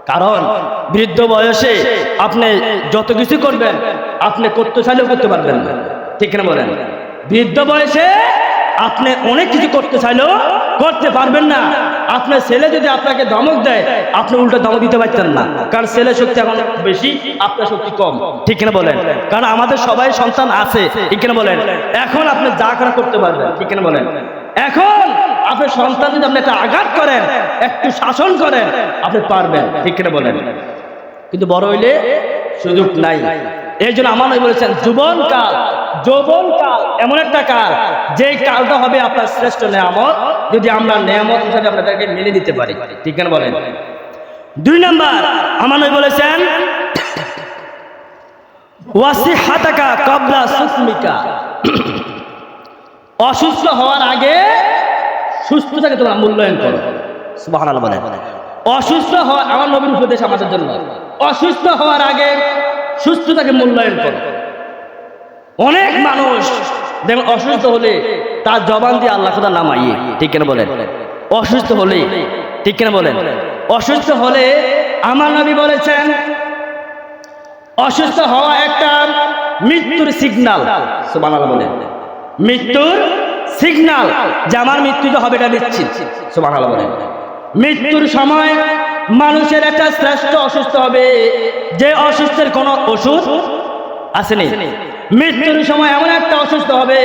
কারণ বৃদ্ধ বয়সে আপনি যত কিছু করবেন আপনি করতে চাইলেও করতে পারবেন না, ঠিক না বলেন? বৃদ্ধ বয়সে আপনি অনেক কিছু করতে চাইলেও করতে পারবেন না। আপনার ছেলে যদি আপনাকে ধমক দেয়, আপনি উল্টো ধমক দিতে পারতেন না, কারণ ছেলে শক্তি এখন বেশি, আপনার শক্তি কম, ঠিক না বলেন? কারণ আমাদের সবাই সন্তান আছে, ঠিক না বলেন? এখন আপনি যা করা করতে পারবেন, ঠিক না বলেন? এখন আপনার সন্তান যদি আপনি একটা আঘাত করেন, একটু শাসন করেন, আপনি পারবেন, ঠিক না বলেন? কিন্তু বড় হইলে সুযোগ নাই। এই জন্য আমার নবী বলেছেন যৌবনকাল এমন একটা কাল, যে কালটা হবে আপনার শ্রেষ্ঠ নেয়ামত, যদি আমরা নেয়ামত হিসাবে আপনাদেরকে মেনে নিতে পারি, ঠিক না বলেন? 2 নাম্বার আমার নবী বলেছেন ওয়াসিহাতাকা ক্বাবলা সুকমিকা, অসুস্থ হওয়ার আগে সুস্থতাকে তোমরা মূল্যায়ন করো। সুবহানাল্লাহ বলেন। অসুস্থ হওয়া আমার নবীর উপদেশ আমাদের জন্য। অসুস্থ হওয়ার আগে সুস্থতাকে মূল্যায়ন করো। অনেক মানুষ দেখুন অসুস্থ হলে তার জবান দিয়ে আল্লাহ খোদা নাম আইয়ে, ঠিক না বলেন? অসুস্থ হলে, ঠিক না বলেন? অসুস্থ হলে আমার নবী বলেছেন অসুস্থ হওয়া একটা মৃত্যুর সিগন্যাল। সুবহানাল্লাহ বলেন। মৃত্যুর সিগন্যাল, যে আমার মৃত্যু যে হবে এটা নিশ্চিত। সুবহানাল্লাহ বলেন। মৃত্যুর সময় মানুষের একটা শ্রেষ্ঠ অসুস্থ হবে, যে অসুস্থের কোনো ওষুধ আসেনি। মৃত্যুর সময় এমন একটা অসুস্থ হবে,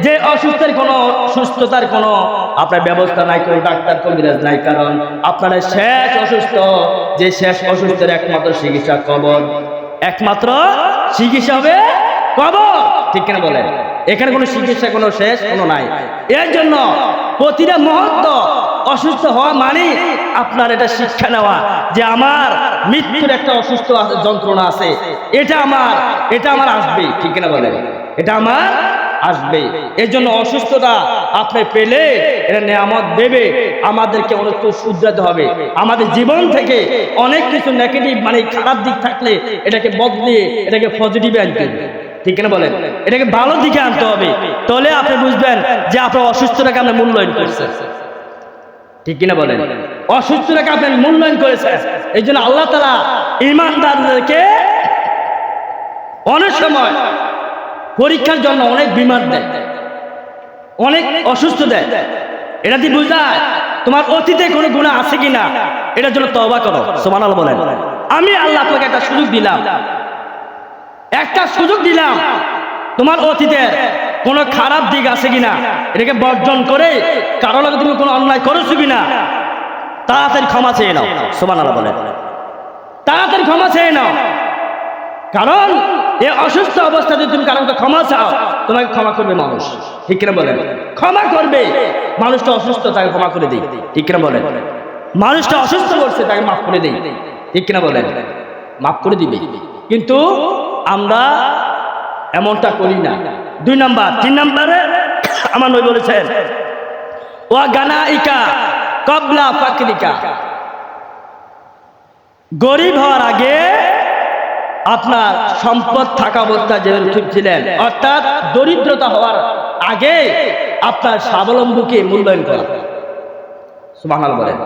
যে অসুস্থের কোনো সুস্থতার কোনো আপনার ব্যবস্থা নাই, কোনো ডাক্তার কবিরাজ নাই। কারণ আপনার শেষ অসুস্থ, যে শেষ অসুস্থের একমাত্র চিকিৎসা কবর, একমাত্র চিকিৎসা হবে কবর, ঠিক কিনা বলেন? এখানে কোনো চিকিৎসা কোনো শেষ কোনো নাই। এর জন্য প্রতিটা মুহূর্ত অসুস্থ হওয়া মানে আপনার এটা শিক্ষা নেওয়া যে আমার মৃত্যুর একটা অসুস্থ যন্ত্রণা আছে, এটা আমার আসবে, ঠিক কিনা বলেন? এটা আমার আসবে। এর জন্য অসুস্থতা আপনি পেলে এটা নিয়ামত দেবে, আমাদেরকে অনেক কিছু শুধরাতে হবে। আমাদের জীবন থেকে অনেক কিছু নেগেটিভ মানে খারাপ দিক থাকলে এটাকে বদলিয়ে এটাকে পজিটিভে আনতে হবে, ঠিক না বলেন? এটাকে ভালো দিকে আনতে হবে, তাহলে আপনি বুঝবেন যে আপনার অসুস্থতাকে আপনি মূল্যায়ন করছেন, ঠিক কিনা বলেন? অসুস্থতাকে আপনি মূল্যায়ন করেছেন। এই জন্য আল্লাহ তাআলা ঈমানদারদেরকে অনেক সময় পরীক্ষার জন্য অনেক বিমার দেয়, অনেক অসুস্থ দেয়। এটা দিয়ে বুঝায় তোমার অতীতে কোনো গুনাহ আছে কিনা, এটার জন্য তওবা করো। সুবহানাল্লাহ বলেন। আমি আল্লাহ আপনাকে একটা সুযোগ দিলাম, একটা সুযোগ দিলাম, তোমার অতীতের কোনো খারাপ দিক আছে কিনা এটাকে বর্জন করে কারো লাগে তুমি কোনো অন্যায় করেছো কিনা তাড়াতাড়ি ক্ষমা চেয়ে নাও। সুবহানাল্লাহ বলেন। তাড়াতাড়ি ক্ষমা চেয়ে নাও, কারণ এই অসুস্থ অবস্থাতে তুমি কারণ ক্ষমা চাও, তোমাকে ক্ষমা করবে মানুষ, ঠিক কিনা বলেন? ক্ষমা করবে মানুষটা অসুস্থ, তাকে ক্ষমা করে দিই, ঠিক কিনা বলেন? মানুষটা অসুস্থ করছে, তাকে মাফ করে দিই, ঠিক কিনা বলেন? মাফ করে দিবে। কিন্তু আমরা এমনটা করি না। 2 নাম্বার। 3 নাম্বারে আমার নবী বলেছেন ওয়া গানাইকা ক্বাবলা ফাকরিকা, গরিব হওয়ার আগে আপনার সম্পদ থাকা অবস্থায় যে ছিলেন, অর্থাৎ দরিদ্রতা হওয়ার আগে আপনার স্বাবলম্বীকে মূল্যায়ন করা। সুবহানাল্লাহ বলেন।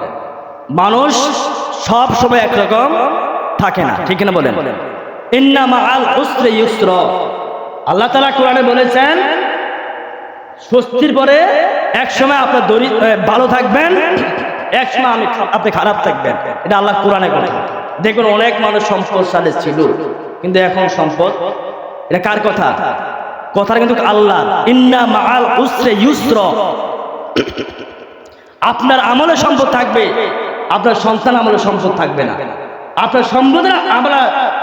মানুষ সব সময় একরকম থাকে না, ঠিক না বলেন? ইন্না মাআল উসরি ইউসরা, আল্লাহ তাআলা কোরআনে বলেছেন স্বস্তির পরে এক সময় আপনার ভালো থাকবেন, এক সময় আপনি খারাপ থাকবেন। এটা আল্লাহ কোরআনে কথা। দেখুন অনেক মানুষ সম্পদশালী ছিল, কিন্তু এখন সম্পদ, এটা কার কথা? কথাটা কিন্তু আল্লাহ। ইন্না মাআল উসরি ইউসরা, আপনার আমলে সম্পদ থাকবে, আপনার সন্তান আমলে সম্পদ থাকবে না। আপনার সম্পদ আমরা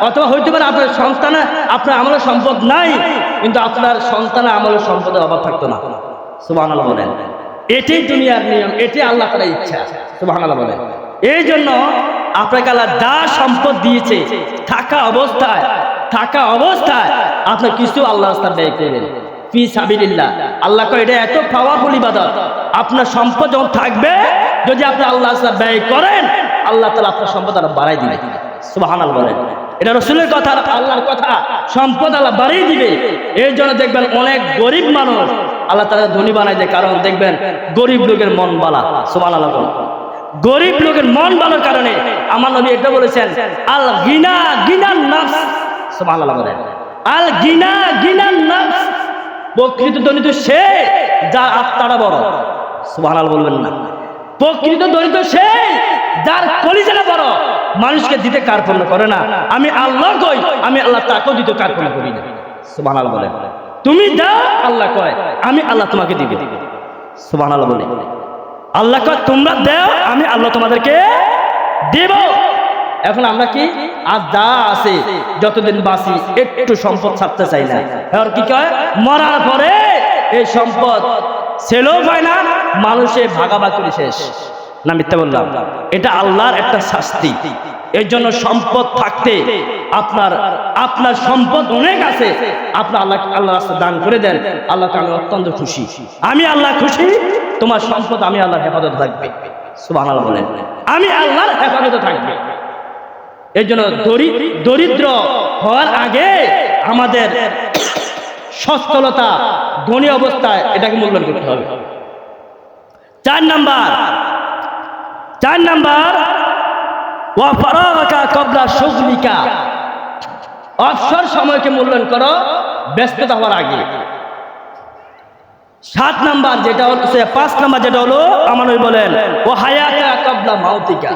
অথবা হইতে পারে আপনার সন্তান আপনার আমলে সম্পদ নাই, কিন্তু আপনার সন্তানের আমলে সম্পদের অভাব থাকতো না। সুবহানাল্লাহ বলেন। এটাই দুনিয়ার নিয়ম, এটাই আল্লাহ তাআলার ইচ্ছা। সুবহানাল্লাহ বলেন। এই জন্য আপনাকে আল্লাহ যা সম্পদ দিয়েছে, থাকা অবস্থায় আপনার কিছু আল্লাহর রাস্তায় ব্যয় করবেন ফি সাবিলিল্লাহ। আল্লাহ কয় এটা এত পাওয়ারফুল ইবাদত। আপনার সম্পদ যখন থাকবে, যদি আপনি আল্লাহর রাস্তায় ব্যয় করেন, আল্লাহ তাআলা আপনার সম্পদ আরো বাড়াই দিবে। সুবহানাল্লাহ বলেন। এটা রাসূলের কথা, আল্লাহর কথা। সম্পদ আল্লাহ বাড়িয়ে দিবে। এর জন্য দেখবেন অনেক গরিব মানুষ আল্লাহ তাআলা ধনী বানাই দেয়, কারণ দেখবেন গরিব লোকের মন বালা। সুবহানাল্লাহ বলেন। গরিব লোকের মন ভালোর কারণে আমার নবী এটা বলেছেন আল গিনা গিনান নাফস। সুবহানাল্লাহ বলেন। আল গিনা গিনান নাফস, প্রকৃত ধনী তো সে যার আত্মাটা বড়। সুবহানাল্লাহ বলবেন না? প্রকৃত দরিদ্র সে যার কলিজাটা বড়, মানুষকে দিতে কার্পণ্য করে না। আমি আল্লাহ কই, আমি আল্লাহ তাকেও দিতে কার্পণ্য করি না। সুবহানাল্লাহ বলেন। তুমি দাও, আল্লাহ কয় আমি আল্লাহ তোমাকে দিবে। সুবহানাল্লাহ বলে। আল্লাহ কয় তোমরা দাও, আমি আল্লাহ তোমাদেরকে দেব। এখন আমরা কি আর যা আছে যতদিন বাঁচি একটু সম্পদ ছাড়তে চাই না। আর কি কয় মরার পরে এই সম্পদ ছেলেও পায় না, মানুষে ভাগাভাগি করে শেষ। না মিথ্যা বললাম? এটা আল্লাহর একটা শাস্তি। এর জন্য সম্পদ থাকতে আপনার সম্পদ অনেক আছে, আপনার আল্লাহ রাস্তায় দান করে দেন, আল্লাহকে আমি অত্যন্ত খুশি। আমি আল্লাহ খুশি, তোমার সম্পদ আমি আল্লাহর হেফাজতে থাকবে। সুবহানাল্লাহ বলেন। আমি আল্লাহর হেফাজতে থাকবে। এই জন্য দরিদ্র হওয়ার আগে আমাদের সচ্ছলতা, ধনী অবস্থায় এটাকে মূল্যায়ন করতে হবে। 4 নাম্বার ওয়া ফারাগাকা ক্বাবলা শুগলিকা, অবসর সময়কে মূল্যায়ন করো ব্যস্ততা হওয়ার আগে। 7 নাম্বার যেটা হলো, 5 নাম্বার যেটা হলো আমার নবী বলেন ওয়া হায়াতা ক্বাবলা মাউতিকা,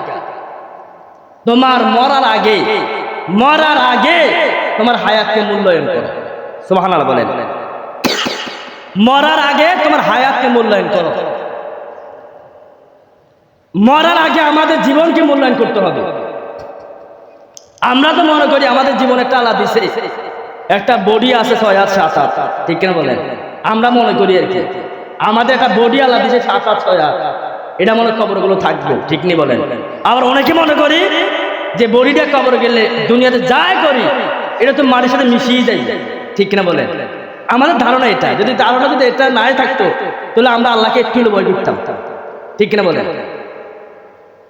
তোমার মরার আগে তোমার হায়াতকে মূল্যায়ন করো। সুবহানাল্লাহ বলেন। মরার আগে তোমার হায়াতকে মূল্যায়ন করো। মরার আগে আমাদের জীবনকে মূল্যায়ন করতে হবে। আমরা তো মনে করি আমাদের জীবনে একটা আল্লাহ দিছে, একটা বডি আছে 6 হাত 7 হাত, ঠিক না বলেন? আমরা মনে করি আর কি আমাদের একটা বডি আল্লাহ দিছে 7 হাত 6 হাত, এটা মনে কবরগুলো থাকবে, ঠিক নি বলেন? আবার অনেকে মনে করি যে বডিটা কবরে গেলে দুনিয়াতে যাই করি এটা তো মাটির সাথে মিশিয়ে যায়, ঠিক না বলেন? আমাদের ধারণা এটা, যদি ধারণা যদি এটা নাই থাকতো তাহলে আমরা আল্লাহকে একটু ভয় করতাম, ঠিক কিনা বলেন?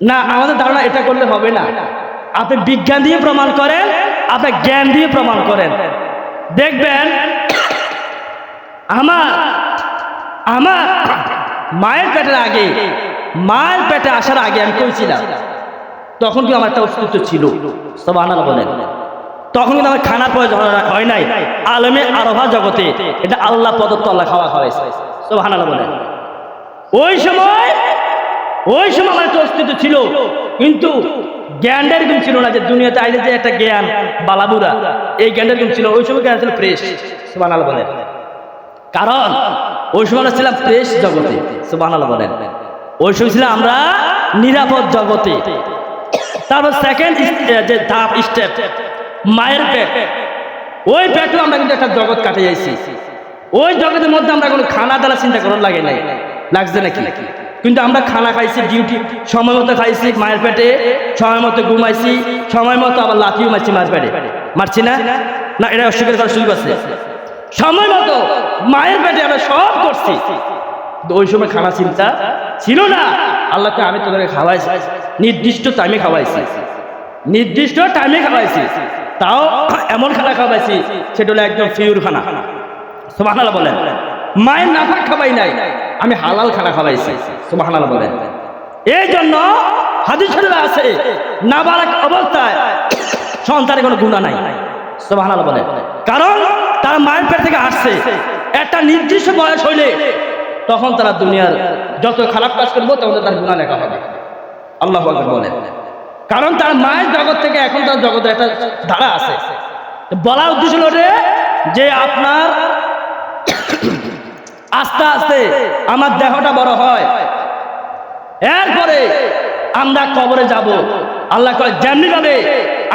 না, আমাদের ধারণা এটা করলে হবে না। আপনি বিজ্ঞান দিয়ে প্রমাণ করেন, আপনি জ্ঞান দিয়ে প্রমাণ করেন, দেখবেন আমার মায়ের পেটের আগে, মায়ের পেটে আসার আগে আমি কইছিলাম, তখন কি আমার একটা অস্তিত্ব ছিল? সুবহানাল্লাহ বলেন। তখন কিন্তু আমার খানার প্রয়োজন হয় নাই। আলমে আরোহা জগতে এটা আল্লাহ প্রদত্ত, আল্লাহ খাওয়া খাওয়াইছে। সুবহানাল্লাহ বলেন। ওই সময় আমার একটা অস্তিত্ব ছিল, কিন্তু জ্ঞানটা এরকম ছিল না যে দুনিয়াতে আইলে যে একটা জ্ঞান বালাবুরা, এই জ্ঞানটা এরকম ছিল। ওই সময় জ্ঞান ছিল ফ্রেশ। সুবহানাল্লাহ বলেন। কারণ ওই সময় ছিলাম ফ্রেশ জগতে। সুবহানাল্লাহ বলেন। ওই সময় ছিলাম আমরা নিরাপদ জগতে। তারপর সেকেন্ড যে ধাপ, স্টেপ, মায়ের পেট। ওই পেটেও আমরা কিন্তু একটা জগৎ কাটে যাইছি। ওই জগতের মধ্যে আমরা কোনো খানা দানা চিন্তা করার লাগে নাই, লাগছে নাকি? কিন্তু আমরা খানা খাইছি, ডিউটি সময় মতো খাইছি মায়ের পেটে, সময় মতো ঘুমাইছি, সময় মতো আবার লাথিও মারছি মায়ের পেটে। মারছি না? না, এটা অস্বীকার করার সুযোগ আছে? সময় মতো মায়ের পেটে আমরা সব করছি। ওই সময় খানা চিন্তা ছিল না। আল্লাহকে আমি তোদেরকে খাওয়াইছি, নির্দিষ্ট টাইমে খাওয়াইছি, নির্দিষ্ট টাইমে খাওয়াইছি। তাও এমন খানা খাওয়াইছি সেটা হলো একদম পিওর খানা। সুবহানাল্লাহ বলেন। মায়ের নাফাক খাওয়াই নাই, আমি হালাল খানা খাওয়াইছি। সুবহানাল্লাহ বলেন। এই জন্য হাদিস শরীফে আছে নাবালক অবস্থায় সন্তানের কোনো গুনাহ নাই। সুবহানাল্লাহ বলেন। কারণ তারা মায়ের পেট থেকে আসছে, একটা নির্দিষ্ট বয়স হইলে তখন তারা দুনিয়ার যত খারাপ কাজ করবো তখন তার গুনাহ লেখা হবে। আল্লাহু আকবার বলেন। কারণ তার মায়ের জগৎ থেকে এখন তার জগতের একটা ধারা আছে। বলার উদ্দেশ্য হলো যে আপনার আস্তে আস্তে আমার দেহটা বড় হয়, এরপরে আমরা কবরে যাব। আল্লাহ কয় যেমনি ভাবে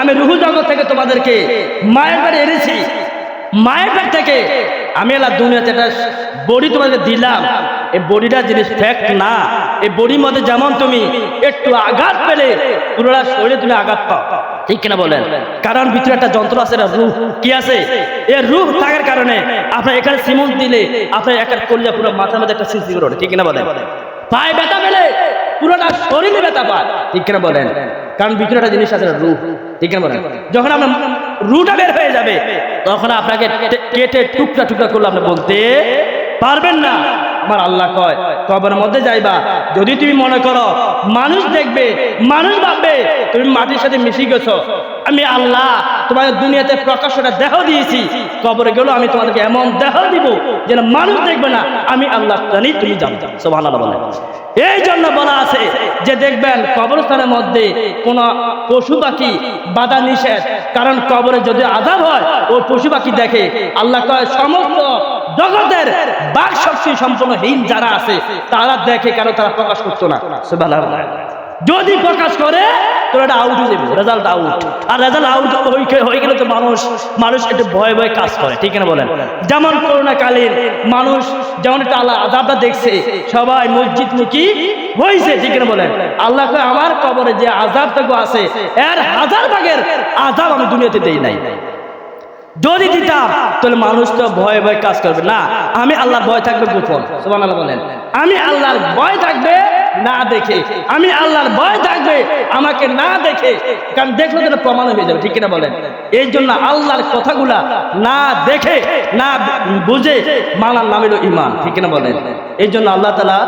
আমি রুহু জগৎ থেকে তোমাদেরকে মায়ের পেটে এনেছি, মায়ের পেট থেকে আমি আল্লাহ দুনিয়াতে একটা বডি তোমাদের দিলাম। এই বডিটা জিনিস ফ্যাক্ট না। এই বডির মধ্যে যেমন তুমি একটু আঘাত পেলে পুরোটা শরীরে তুমি আঘাত পাও, ঠিক কিনা বলেন? কারণ ভিতরে একটা যন্ত্র আছে, রূহ। কি আছে? এই রূহ থাকার কারণে আপনার এখানে সিমন্ট দিলে আপনার একটা কলিজা পুরো মাথার মধ্যে একটা সিসি করে ওঠে, ঠিক কিনা বলেন? পায়ে ব্যথা পেলে পুরোটা শরীরে ব্যথা পায়, ঠিক কিনা বলেন? কারণ ভিতরে একটা জিনিস আছে, রূহ, ঠিক কিনা বলেন? যখন আপনার রূহটা বের হয়ে যাবে তখন আপনাকে কেটে টুকরা টুকরা করলে আপনি বলতে পারবেন না। আমার আল্লাহ কয় কবরের মধ্যে যাইবা, যদি তুমি মনে করো মানুষ দেখবে, মানুষ ভাববে তুমি মাটির সাথে মিশে গেছো, আমি আল্লাহ তোমাদের দুনিয়াতে প্রকাশটা দেহ দিয়েছি, কবরে গেলেও আমি তোমাদেরকে এমন দেহ দিব যেন মানুষ দেখবে না, আমি আল্লাহ জানি, তুমি জানো। সুবহানাল্লাহ বলেন। এই জন্য বলা আছে যে দেখবেন কবরস্থানের মধ্যে কোন পশু পাখি বাধা নিষেধ, কারণ কবরে যদি আযাব হয় ওই পশু পাখি দেখে। আল্লাহ কয় সমস্ত জগতের বাক শক্তি সম্পন্নহীন যারা আছে তারা দেখে, কেন তারা প্রকাশ করতো না। সুবহানাল্লাহ। যদি প্রকাশ করে তো এটা আউট হয়ে যাবে, রেজাল্ট আউট। আর রেজাল্ট আউট হয়ে গেলে তো মানুষ একটু ভয়ে ভয়ে কাজ করে, ঠিক না বলেন? যেমন করোনাকালীন মানুষ যেমন একটা আল্লাহ আযাবটা দেখছে, সবাই মসজিদমুখী হয়েছে, ঠিক না বলেন? আল্লাহ কয় আমার কবরে যে আযাবটুকু আছে এর 1000 ভাগের আযাব আমি দুনিয়াতে দেই নাই। যদি দিতাম তাহলে মানুষ তো ভয়ে ভয়ে কাজ করবে না। আমি আল্লাহর ভয় থাকবে গোপন। সুবহানাল্লাহ বলেন। আমি আল্লাহর ভয় থাকবে না দেখে, আমি আল্লাহর ভয় থাকবে আমাকে না দেখে, কারণ দেখলে তো প্রমাণ হয়ে যাবে, ঠিক কিনা বলেন? এই জন্য আল্লাহর কথাগুলা না দেখে না বুঝে মানার নাম হলো ঈমান, ঠিক কিনা বলেন? এই জন্য আল্লাহ তাআলা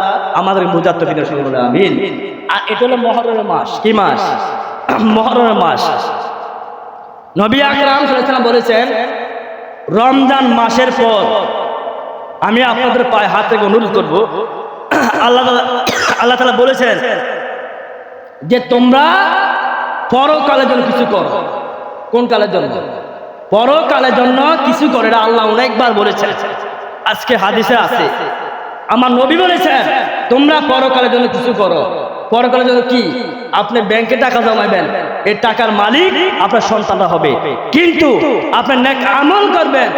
আমাদের বুঝার তৌফিক দান করুন, আমিন। আর এটা হলো মুহররমের মাস। কি মাস? মুহররমের মাস। নবী আকরাম সাল্লাল্লাহু আলাইহি ওয়াসাল্লাম বলেছেন রমজান মাসের পর আমি আপনাদের পায়ে হাত রেখে অনুরোধ করব, আল্লাহ তাআলা বলেছেন যে তোমরা পরকালের জন্য কিছু করো। কোন কালের জন্য? পরকালের জন্য কিছু করো। এটা আল্লাহ অনেকবার বলেছেন, আজকে হাদিসে আছে। আমার নবী বলেছেন তোমরা পরকালের জন্য কিছু করো। পরকালের জন্য কি? আপনি ব্যাংকে টাকা জমাবেন, এই টাকার মালিক আপনার সন্তানরা হবে, কিন্তু আপনি নেক আমল করবেন,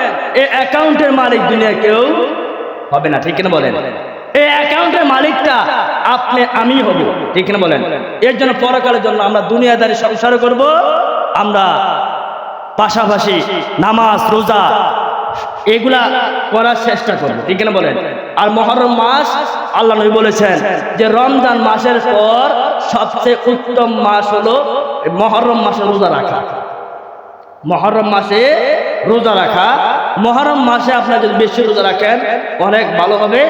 এই অ্যাকাউন্টের মালিক দুনিয়া কেউ হবে না, ঠিক কিনা বলেন? এই অ্যাকাউন্টের মালিকটা আমি হব, ঠিক কিনা বলেন? এর জন্য পরকালের জন্য আমরা দুনিয়াদারি সংসার করব, আমরা পাশাপাশি নামাজ রোজা এগুলা করার চেষ্টা করবো, ঠিক না বলেন? আর মুহররম মাস আল্লাহ নবী বলেছেন যে রমজান মাসের পর সবচেয়ে উত্তম মাস হলো মুহররম মাসে রোজা রাখা। মুহররম মাসে রোজা রাখা, মুহররম মাসে আপনারা যদি বেশি রোজা রাখেন অনেক ভালো হবে।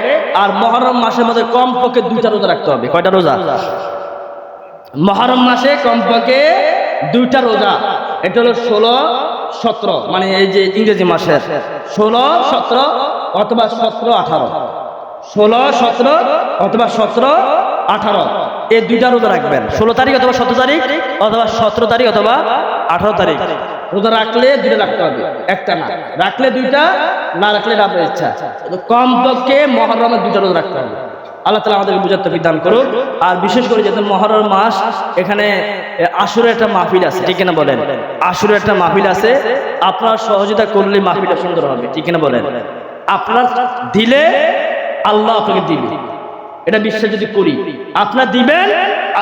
আর মুহররম মাসের মধ্যে কমপক্ষে 2টা রোজা রাখতে হবে। কয়টা রোজা? মুহররম মাসে কমপক্ষে 2টা রোজা। এটা হলো 16, 17, মানে এই যে ইংরেজি মাসের 16, 17 অথবা 17, 18, 16, 17 অথবা 17, 18 এই 2টা রোজা রাখবেন। 16 তারিখ অথবা 17 তারিখ অথবা 17 তারিখ অথবা 18 তারিখ রোজা রাখলে 2টা রাখতে হবে, একটা না। রাখলে 2টা, না রাখলে আপনার ইচ্ছা। কমপক্ষে মুহররমে 2টা রোজা রাখতে হবে। আল্লাহ তাআলা আমাদেরকে বুঝার তৌফিক দান করুন। আর বিশেষ করে যেহেতু মুহররম মাস, এখানে আশুরের একটা মাহফিল আছে, ঠিক না বলেন? আশুরের একটা মাহফিল আছে, আপনারা সহযোগিতা করলে মাহফিলটা সুন্দর হবে, ঠিক না বলেন? আপনার দিলে আল্লাহ আপনাকে দিবে, এটা বিশ্বাস যদি করি। আপনার দিবেন,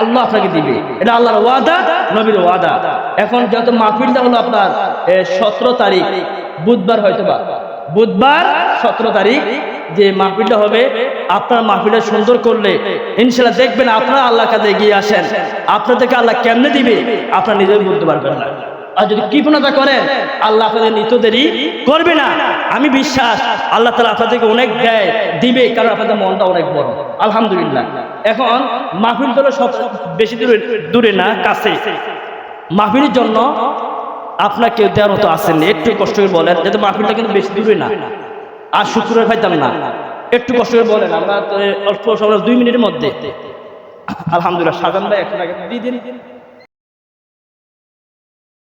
আল্লাহ আপনাকে দিবে, এটা আল্লাহর ওয়াদা, নবীর ওয়াদা। এখন যেহেতু মাহফিলটা হলো আপনার 17 তারিখ বুধবার, হয়তোবা বুধবার 17 তারিখ যে মাহফিলটা হবে, আপনার মাহফিলটা সুন্দর করলে ইনশাআল্লাহ দেখবেন আপনারা আল্লাহর কাছে এগিয়ে আসেন। আপনাদেরকে আল্লাহ কেমনে দিবে আপনারা নিজেই বলতে পারবেন না। আর যদি কৃপণতা করেন আল্লাহ আপনাদের নিত্য দেরি করবে না। আমি বিশ্বাস আল্লাহ তাআলা আপনাদেরকে অনেক দেয়, দিবে, কারণ আপনাদের মনটা অনেক বড়। আলহামদুলিল্লাহ। এখন মাহফিল তো সব বেশি দূরে না, কাছে। মাহফিলের জন্য আপনার কেউ দেওয়ার মতো আসেন, একটু কষ্ট করে বলেন, যাতে মাহফিলটা কিন্তু বেশি দূরে না। আর শুক্রবার পাইতাম না, একটু কষ্ট করে বলেন। আমরা অল্প সময় 2 মিনিটের মধ্যে। আলহামদুলিল্লাহ। সাজান ভাই 100 টাকা দিয়ে দিন।